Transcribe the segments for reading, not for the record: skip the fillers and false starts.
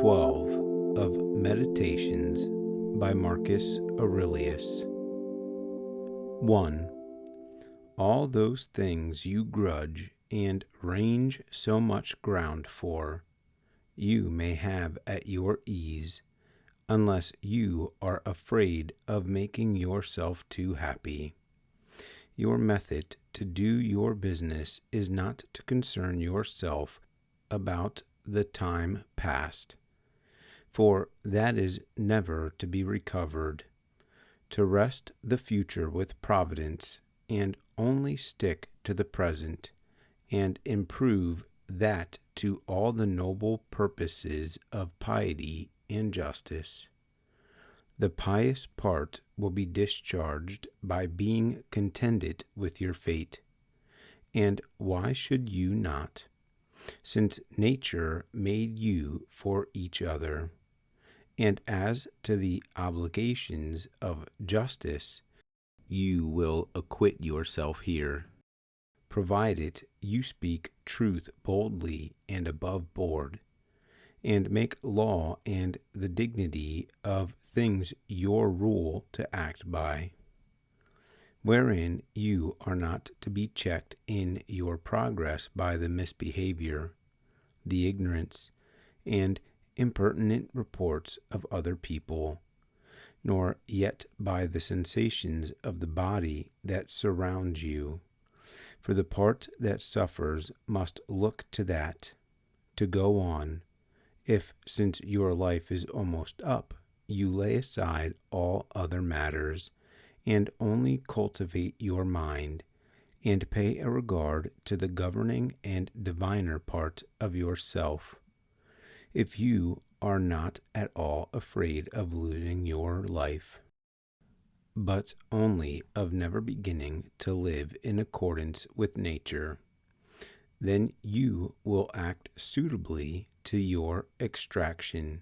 12 of Meditations by Marcus Aurelius. 1. All those things you grudge and range so much ground for, you may have at your ease, unless you are afraid of making yourself too happy. Your method to do your business is not to concern yourself about the time past, for that is never to be recovered, to rest the future with Providence, and only stick to the present, and improve that to all the noble purposes of piety and justice. The pious part will be discharged by being contented with your fate. And why should you not? Since nature made you for each other. And as to the obligations of justice, you will acquit yourself here, provided you speak truth boldly and above board, and make law and the dignity of things your rule to act by, wherein you are not to be checked in your progress by the misbehavior, the ignorance, and impertinent reports of other people, nor yet by the sensations of the body that surround you. For the part that suffers must look to that, to go on, if, since your life is almost up, you lay aside all other matters, and only cultivate your mind, and pay a regard to the governing and diviner part of yourself, if you are not at all afraid of losing your life, but only of never beginning to live in accordance with nature, then you will act suitably to your extraction,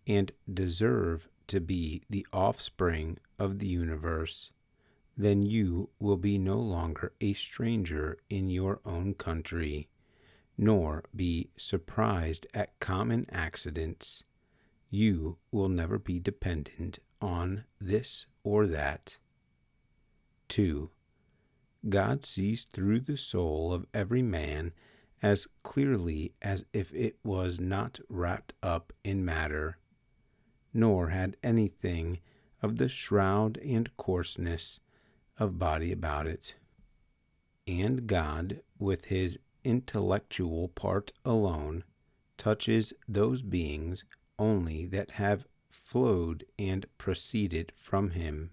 and deserve to be the offspring of the universe. Then you will be no longer a stranger in your own country, nor be surprised at common accidents. You will never be dependent on this or that. 2. God sees through the soul of every man as clearly as if it was not wrapped up in matter, nor had anything of the shroud and coarseness of body about it. And God, with his intellectual part alone, touches those beings only that have flowed and proceeded from him.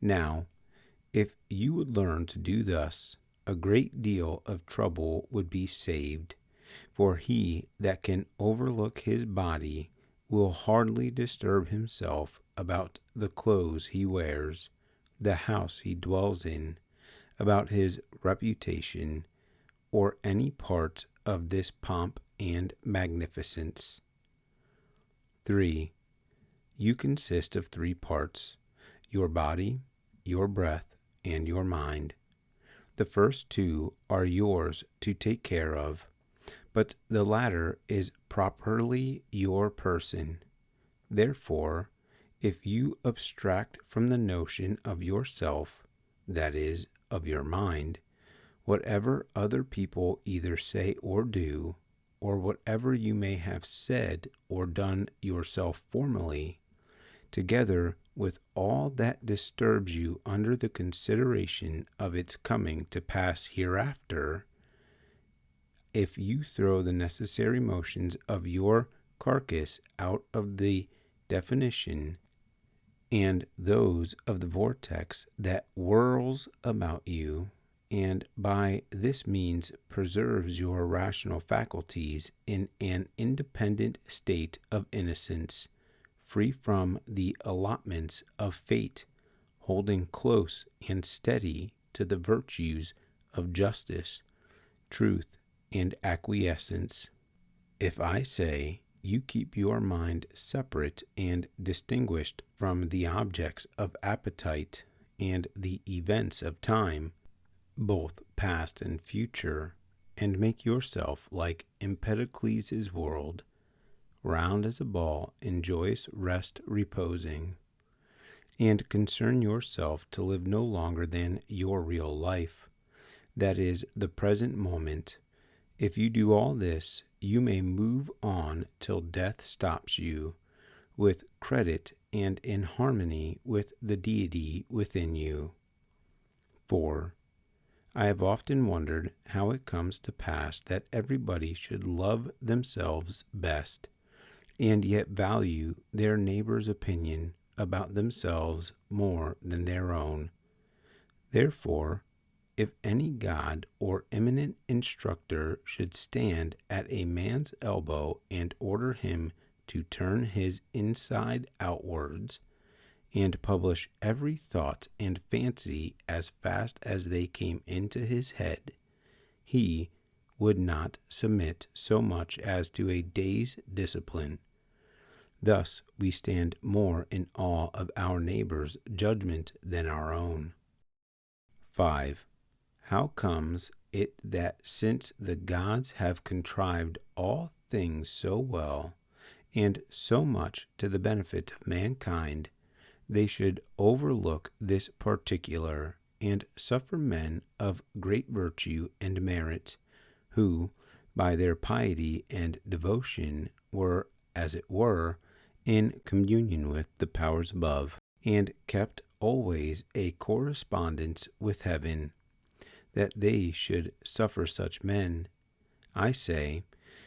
Now, if you would learn to do thus, a great deal of trouble would be saved, for he that can overlook his body will hardly disturb himself about the clothes he wears, the house he dwells in, about his reputation, or any part of this pomp and magnificence. 3. You consist of 3 parts, your body, your breath, and your mind. The first 2 are yours to take care of, but the latter is properly your person. Therefore, if you abstract from the notion of yourself, that is, of your mind, whatever other people either say or do, or whatever you may have said or done yourself formerly, together with all that disturbs you under the consideration of its coming to pass hereafter, if you throw the necessary motions of your carcass out of the definition, and those of the vortex that whirls about you, and by this means preserves your rational faculties in an independent state of innocence, free from the allotments of fate, holding close and steady to the virtues of justice, truth, and acquiescence. If I say, you keep your mind separate and distinguished from the objects of appetite and the events of time, both past and future, and make yourself like Empedocles' world, round as a ball, in joyous rest reposing, and concern yourself to live no longer than your real life, that is, the present moment. If you do all this, you may move on till death stops you, with credit and in harmony with the deity within you. 4. I have often wondered how it comes to pass that everybody should love themselves best, and yet value their neighbor's opinion about themselves more than their own. Therefore, if any god or eminent instructor should stand at a man's elbow and order him to turn his inside outwards, and publish every thought and fancy as fast as they came into his head, he would not submit so much as to a day's discipline. Thus we stand more in awe of our neighbor's judgment than our own. 5. How comes it that since the gods have contrived all things so well, and so much to the benefit of mankind, they should overlook this particular, and suffer men of great virtue and merit, who, by their piety and devotion, were, as it were, in communion with the powers above, and kept always a correspondence with heaven, that they should suffer such men, I say,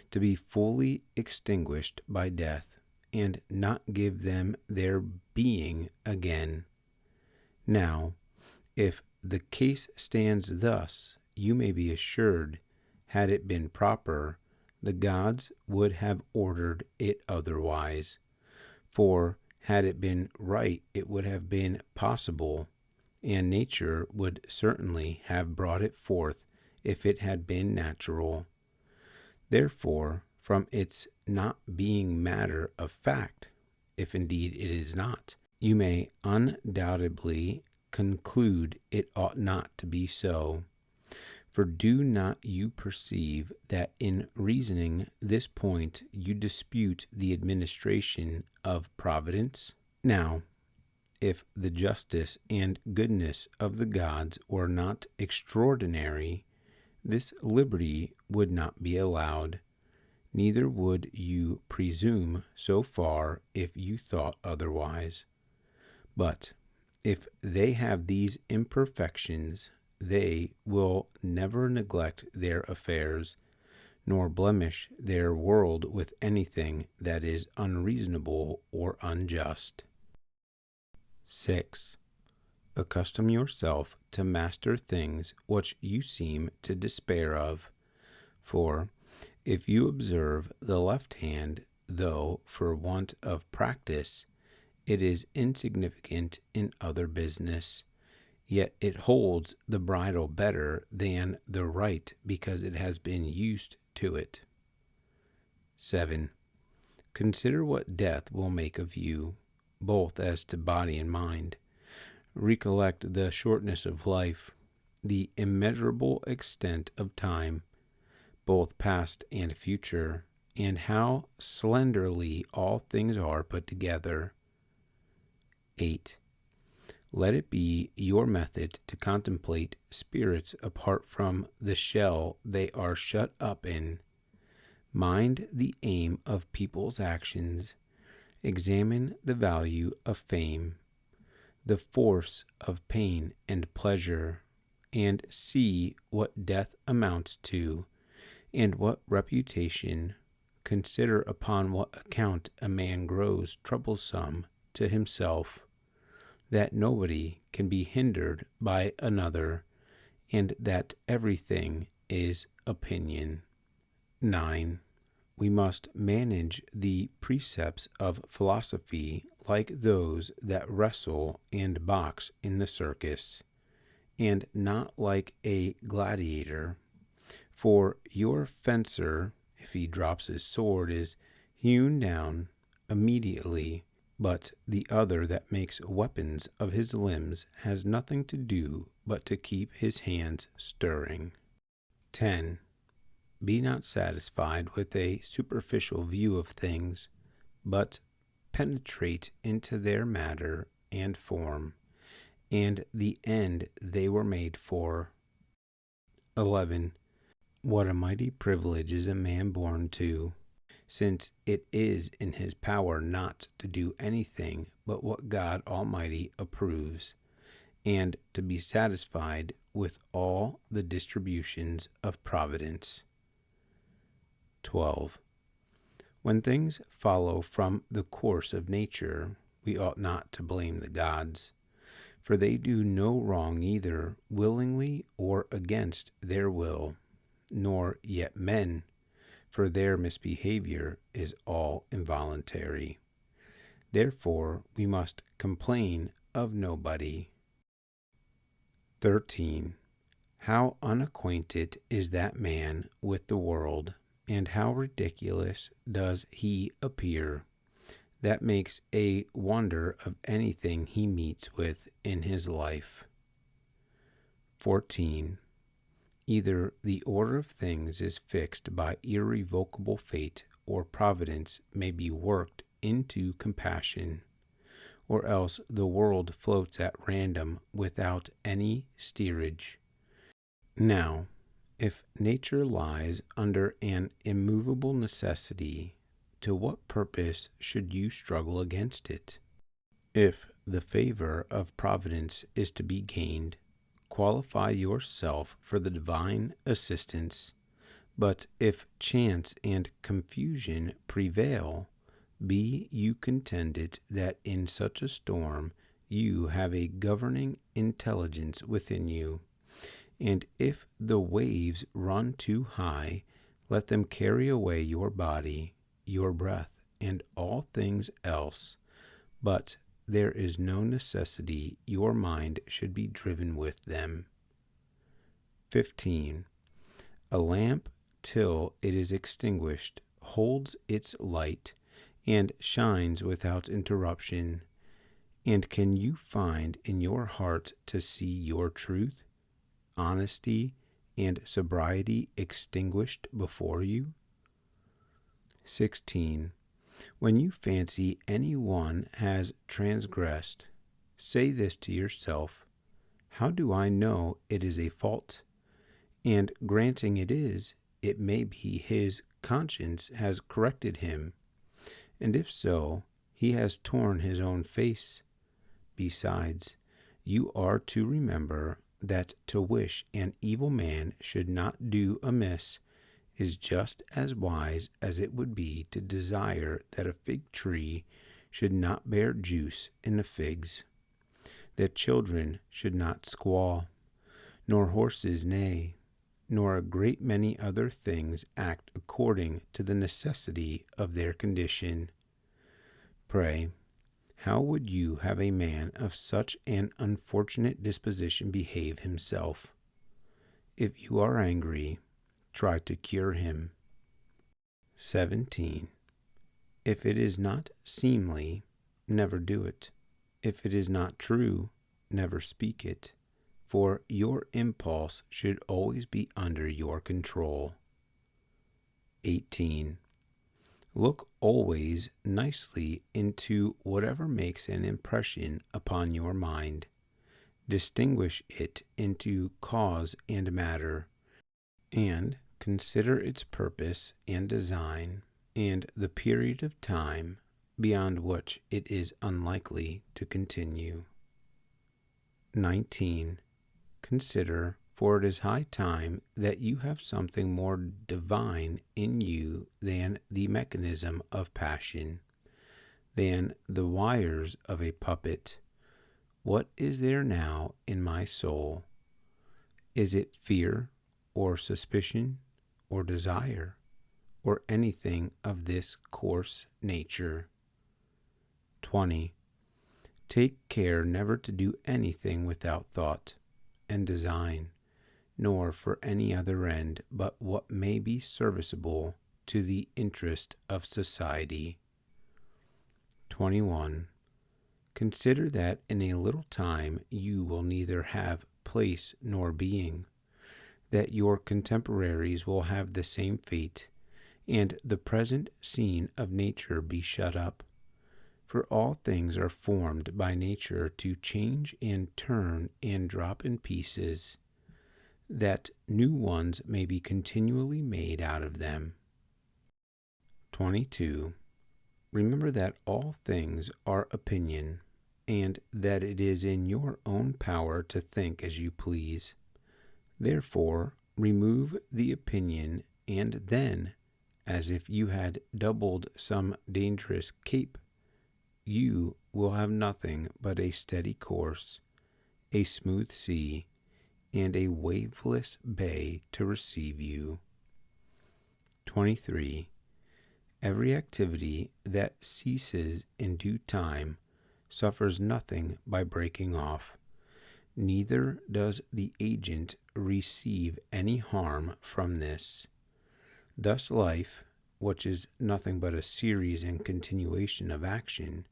to be fully extinguished by death, and not give them their being again. Now, if the case stands thus, you may be assured, had it been proper, the gods would have ordered it otherwise. For had it been right, it would have been possible, and nature would certainly have brought it forth if it had been natural. Therefore, from its not being matter of fact, if indeed it is not, you may undoubtedly conclude it ought not to be so. For do not you perceive that in reasoning this point you dispute the administration of Providence? Now, if the justice and goodness of the gods were not extraordinary, this liberty would not be allowed. Neither would you presume so far if you thought otherwise. But if they have these imperfections, they will never neglect their affairs, nor blemish their world with anything that is unreasonable or unjust. 6. Accustom yourself to master things which you seem to despair of. For if you observe the left hand, though for want of practice, it is insignificant in other business, yet it holds the bridle better than the right because it has been used to it. 7. Consider what death will make of you, both as to body and mind. Recollect the shortness of life, the immeasurable extent of time, both past and future, and how slenderly all things are put together. 8. Let it be your method to contemplate spirits apart from the shell they are shut up in. Mind the aim of people's actions. Examine the value of fame, the force of pain and pleasure, and see what death amounts to, and what reputation. Consider upon what account a man grows troublesome to himself, that nobody can be hindered by another, and that everything is opinion. 9. We must manage the precepts of philosophy like those that wrestle and box in the circus, and not like a gladiator. For your fencer, if he drops his sword, is hewn down immediately, but the other that makes weapons of his limbs has nothing to do but to keep his hands stirring. 10. be not satisfied with a superficial view of things, but penetrate into their matter and form, and the end they were made for. 11. What a mighty privilege is a man born to, since it is in his power not to do anything but what God Almighty approves, and to be satisfied with all the distributions of providence. 12. When things follow from the course of nature, we ought not to blame the gods, for they do no wrong either willingly or against their will, nor yet men, for their misbehavior is all involuntary. Therefore we must complain of nobody. 13. How unacquainted is that man with the world, and how ridiculous does he appear, that makes a wonder of anything he meets with in his life. 14. Either the order of things is fixed by irrevocable fate, or providence may be worked into compassion, or else the world floats at random without any steerage. Now, if nature lies under an immovable necessity, to what purpose should you struggle against it? If the favor of providence is to be gained, qualify yourself for the divine assistance. But if chance and confusion prevail, be you contented that in such a storm you have a governing intelligence within you. And if the waves run too high, let them carry away your body, your breath, and all things else. But there is no necessity your mind should be driven with them. 15. A lamp, till it is extinguished, holds its light, and shines without interruption. And can you find in your heart to see your truth, honesty, and sobriety extinguished before you? 16. When you fancy any one has transgressed, say this to yourself: how do I know it is a fault? And granting it is, it may be his conscience has corrected him, and if so, he has torn his own face. Besides, you are to remember that to wish an evil man should not do amiss is just as wise as it would be to desire that a fig tree should not bear juice in the figs, that children should not squall, nor horses neigh, nor a great many other things act according to the necessity of their condition. Pray, how would you have a man of such an unfortunate disposition behave himself? If you are angry, try to cure him. 17. If it is not seemly, never do it. If it is not true, never speak it, for your impulse should always be under your control. 18. Look always nicely into whatever makes an impression upon your mind. Distinguish it into cause and matter, and consider its purpose and design, and the period of time beyond which it is unlikely to continue. 19. Consider, for it is high time that you have something more divine in you than the mechanism of passion, than the wires of a puppet. What is there now in my soul? Is it fear, or suspicion, or desire, or anything of this coarse nature? 20. Take care never to do anything without thought and design, nor for any other end but what may be serviceable to the interest of society. 21. Consider that in a little time you will neither have place nor being. that your contemporaries will have the same fate, and the present scene of nature be shut up. For all things are formed by nature to change and turn and drop in pieces, that new ones may be continually made out of them. 22. Remember that all things are opinion, and that it is in your own power to think as you please. Therefore, remove the opinion, and then, as if you had doubled some dangerous cape, you will have nothing but a steady course, a smooth sea, and a waveless bay to receive you. 23. Every activity that ceases in due time suffers nothing by breaking off, neither does the agent receive any harm from this. Thus life, which is nothing but a series and continuation of action,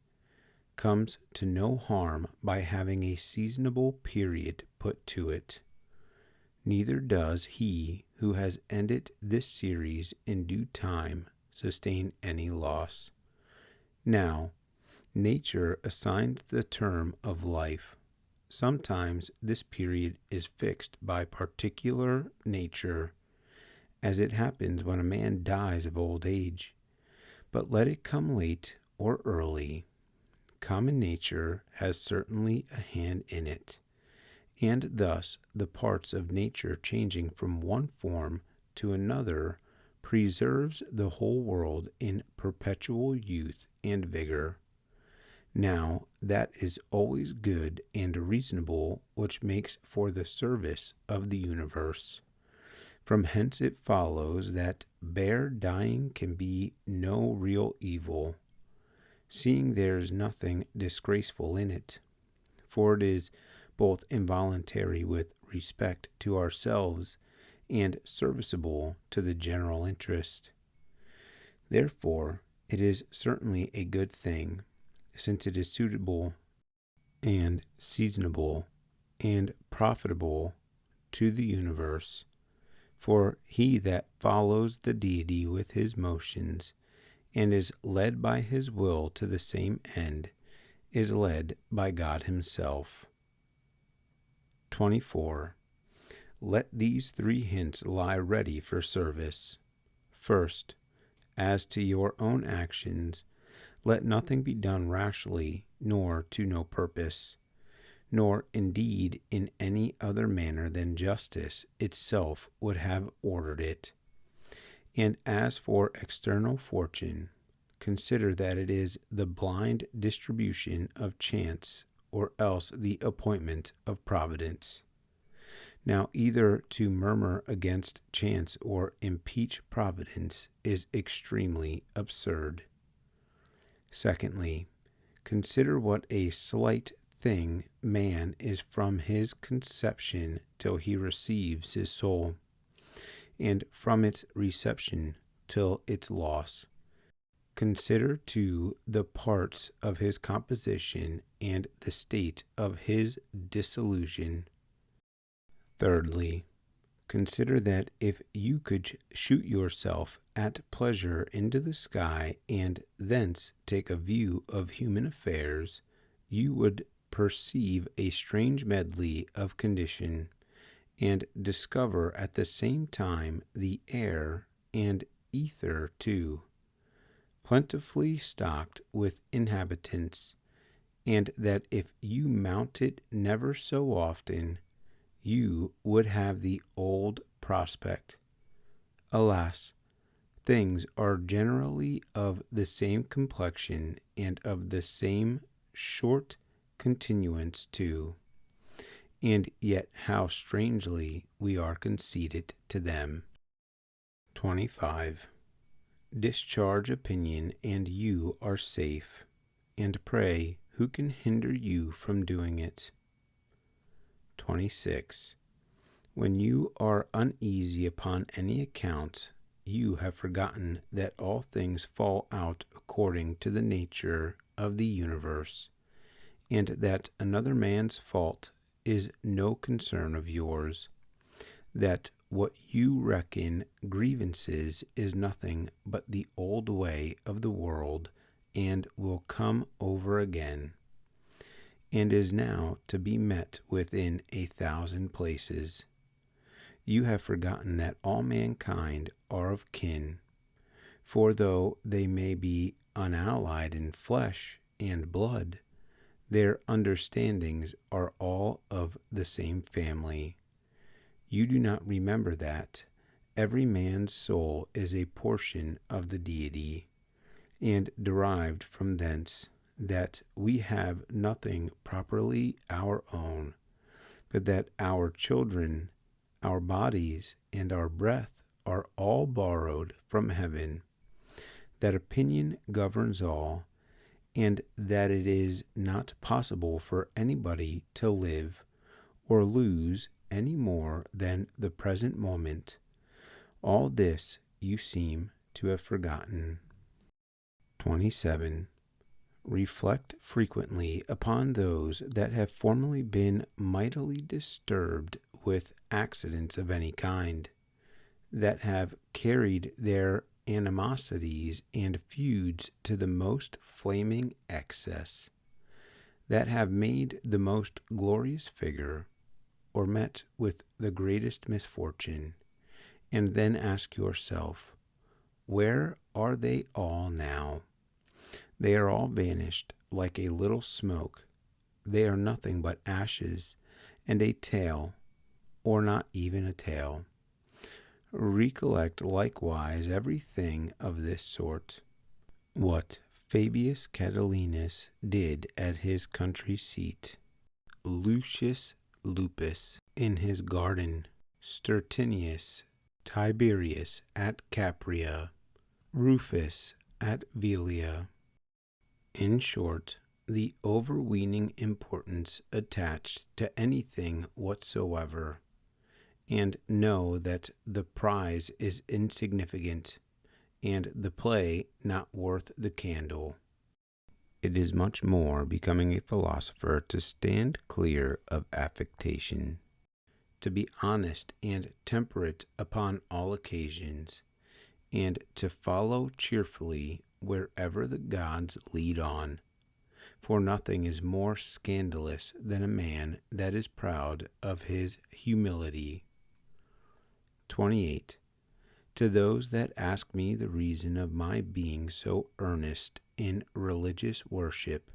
comes to no harm by having a seasonable period put to it. Neither does he who has ended this series in due time sustain any loss. Now, nature assigns the term of life. Sometimes this period is fixed by particular nature, as it happens when a man dies of old age. But let it come late or early, common nature has certainly a hand in it, and thus the parts of nature changing from one form to another preserves the whole world in perpetual youth and vigor. Now that is always good and reasonable, which makes for the service of the universe. From hence it follows that bare dying can be no real evil, seeing there is nothing disgraceful in it, for it is both involuntary with respect to ourselves and serviceable to the general interest. Therefore, it is certainly a good thing, since it is suitable and seasonable and profitable to the universe. For he that follows the deity with his motions and is led by his will to the same end is led by God himself. 24. Let these 3 hints lie ready for service. First, as to your own actions, let nothing be done rashly, nor to no purpose, nor indeed in any other manner than justice itself would have ordered it. And as for external fortune, consider that it is the blind distribution of chance, or else the appointment of providence. Now, either to murmur against chance or impeach providence is extremely absurd. Secondly, consider what a slight thing man is from his conception till he receives his soul, and from its reception till its loss. Consider, too, the parts of his composition and the state of his dissolution. Thirdly, consider that if you could shoot yourself at pleasure into the sky and thence take a view of human affairs, you would perceive a strange medley of condition, and discover at the same time the air and ether too, plentifully stocked with inhabitants, and that if you mount it never so often, you would have the old prospect. Alas, things are generally of the same complexion and of the same short continuance too, and yet how strangely we are conceited to them. 25. Discharge opinion, and you are safe, and pray who can hinder you from doing it? 26. When you are uneasy upon any account, you have forgotten that all things fall out according to the nature of the universe, and that another man's fault is no concern of yours. that what you reckon grievances is nothing but the old way of the world, and will come over again, and is now to be met with in 1,000 places. You have forgotten that all mankind are of kin, for though they may be unallied in flesh and blood, their understandings are all of the same family. You do not remember that every man's soul is a portion of the deity, and derived from thence, that we have nothing properly our own, but that our children, our bodies, and our breath are all borrowed from heaven, that opinion governs all, and that it is not possible for anybody to live or lose any more than the present moment. All this you seem to have forgotten. 27. Reflect frequently upon those that have formerly been mightily disturbed with accidents of any kind, that have carried their animosities and feuds to the most flaming excess, that have made the most glorious figure, or met with the greatest misfortune, and then ask yourself, where are they all now? They are all vanished like a little smoke. They are nothing but ashes and a tail, or not even a tail. Recollect likewise everything of this sort. What Fabius Catilinus did at his country seat, Lucius Lupus in his garden, Stertinius Tiberius at Capria, Rufus at Velia. In short, the overweening importance attached to anything whatsoever, and know that the prize is insignificant, and the play not worth the candle. It is much more becoming a philosopher to stand clear of affectation, to be honest and temperate upon all occasions, and to follow cheerfully wherever the gods lead on. For nothing is more scandalous than a man that is proud of his humility. 28. To those that ask me the reason of my being so earnest in religious worship,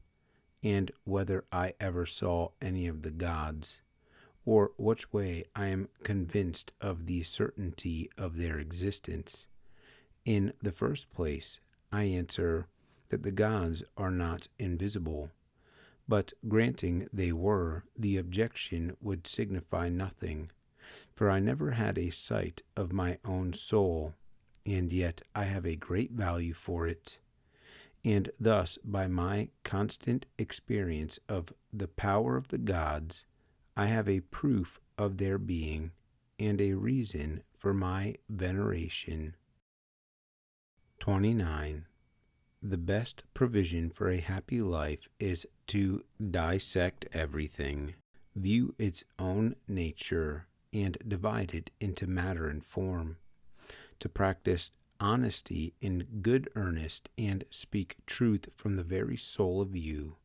and whether I ever saw any of the gods, or which way I am convinced of the certainty of their existence, in the first place, I answer that the gods are not invisible, but granting they were, the objection would signify nothing, for I never had a sight of my own soul, and yet I have a great value for it, and thus by my constant experience of the power of the gods, I have a proof of their being, and a reason for my veneration. 29. The best provision for a happy life is to dissect everything, view its own nature, and divide it into matter and form, to practice honesty in good earnest, and speak truth from the very soul of you.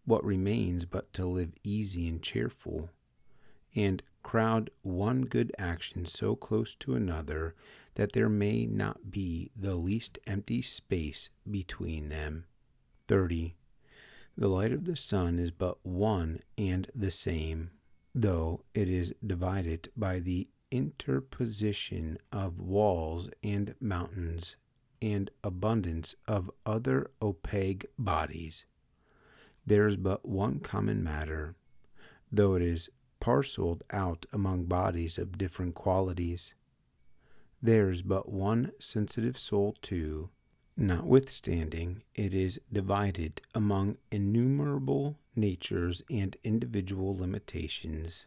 What remains but to live easy and cheerful, and crowd one good action so close to another that there may not be the least empty space between them. 30. The light of the sun is but one and the same, though it is divided by the interposition of walls and mountains, and abundance of other opaque bodies. There is but one common matter, though it is parceled out among bodies of different qualities. There is but one sensitive soul too, notwithstanding it is divided among innumerable natures and individual limitations.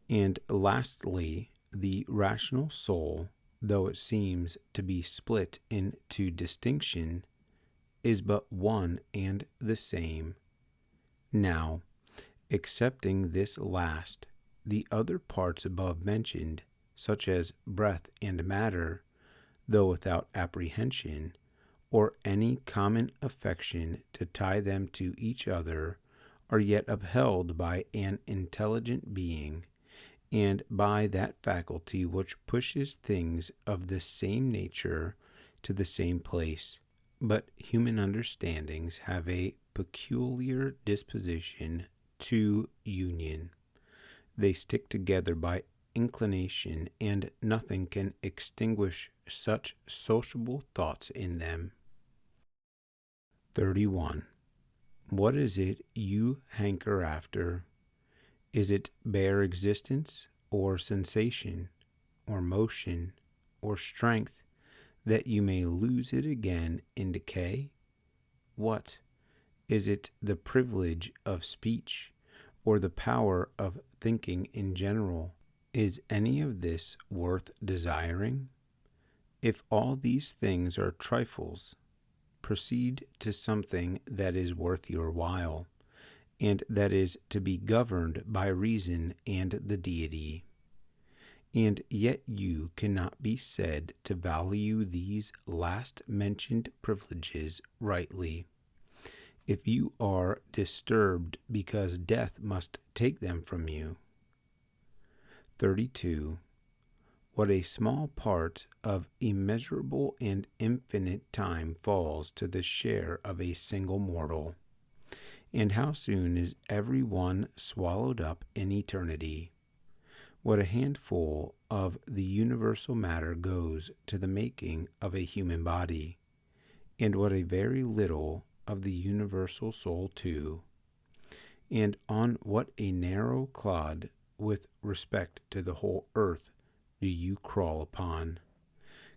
And lastly, the rational soul, though it seems to be split into distinction, is but one and the same. Now, excepting this last, the other parts above mentioned, such as breath and matter, though without apprehension, or any common affection to tie them to each other, are yet upheld by an intelligent being, and by that faculty which pushes things of the same nature to the same place. But human understandings have a peculiar disposition to union. They stick together by inclination, and nothing can extinguish such sociable thoughts in them. 31. What is it you hanker after? Is it bare existence, or sensation, or motion, or strength, that you may lose it again in decay? What? Is it the privilege of speech, or the power of thinking in general? Is any of this worth desiring? If all these things are trifles, proceed to something that is worth your while, and that is to be governed by reason and the deity. And yet you cannot be said to value these last mentioned privileges rightly. If you are disturbed because death must take them from you. 32. What a small part of immeasurable and infinite time falls to the share of a single mortal, and how soon is every one swallowed up in eternity. What a handful of the universal matter goes to the making of a human body, and what a very little of the universal soul too, and on what a narrow clod with respect to the whole earth do you crawl upon.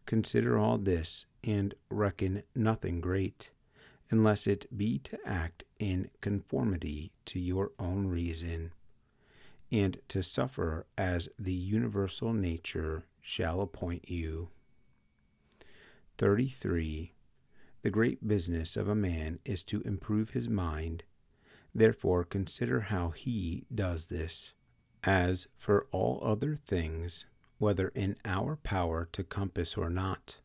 Consider all this, and reckon nothing great, unless it be to act in conformity to your own reason, and to suffer as the universal nature shall appoint you. 33. The great business of a man is to improve his mind. Therefore consider how he does this. As for all other things, whether in our power to compass or not,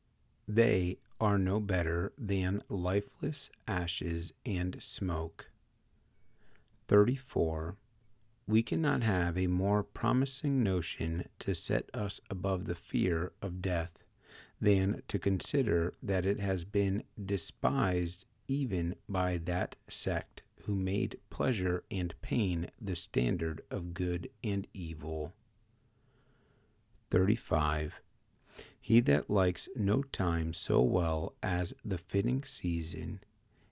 they are no better than lifeless ashes and smoke. 34. We cannot have a more promising notion to set us above the fear of death than to consider that it has been despised even by that sect who made pleasure and pain the standard of good and evil. 35. He that likes no time so well as the fitting season,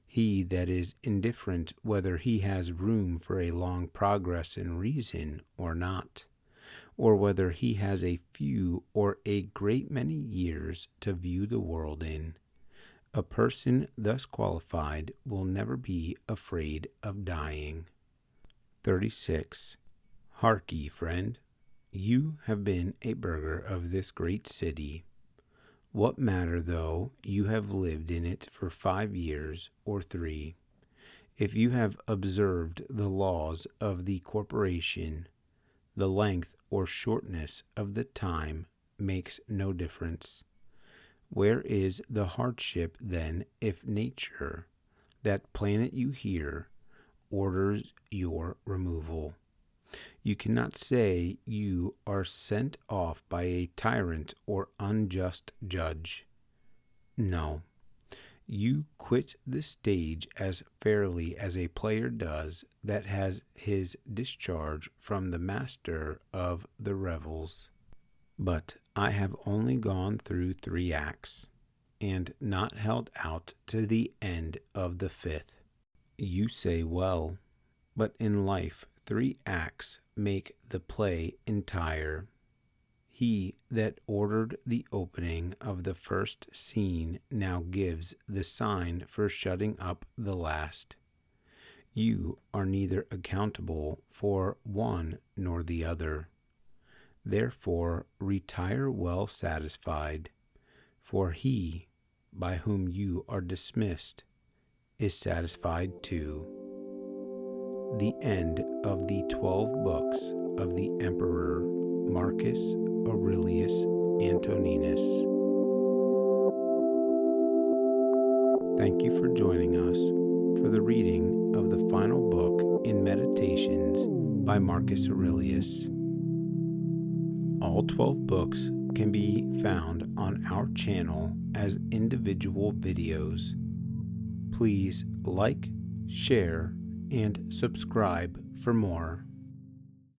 he that is indifferent whether he has room for a long progress in reason or not, or whether he has a few or a great many years to view the world in, a person thus qualified will never be afraid of dying. 36. Hark ye, friend, you have been a burgher of this great city. What matter though you have lived in it for 5 years or 3? If you have observed the laws of the corporation, the length or shortness of the time makes no difference. Where is the hardship then if nature, that planted you here, orders your removal? You cannot say you are sent off by a tyrant or unjust judge. No, you quit the stage as fairly as a player does that has his discharge from the master of the revels. But I have only gone through 3 acts, and not held out to the end of the 5th. You say well, but in life 3 acts make the play entire. He that ordered the opening of the first scene now gives the sign for shutting up the last. You are neither accountable for one nor the other. Therefore retire well satisfied, for he by whom you are dismissed is satisfied too. The end of the 12 books of the Emperor Marcus Aurelius Antoninus. Thank you for joining us for the reading of the final book in Meditations by Marcus Aurelius. All 12 books can be found on our channel as individual videos. Please like, share, and subscribe for more.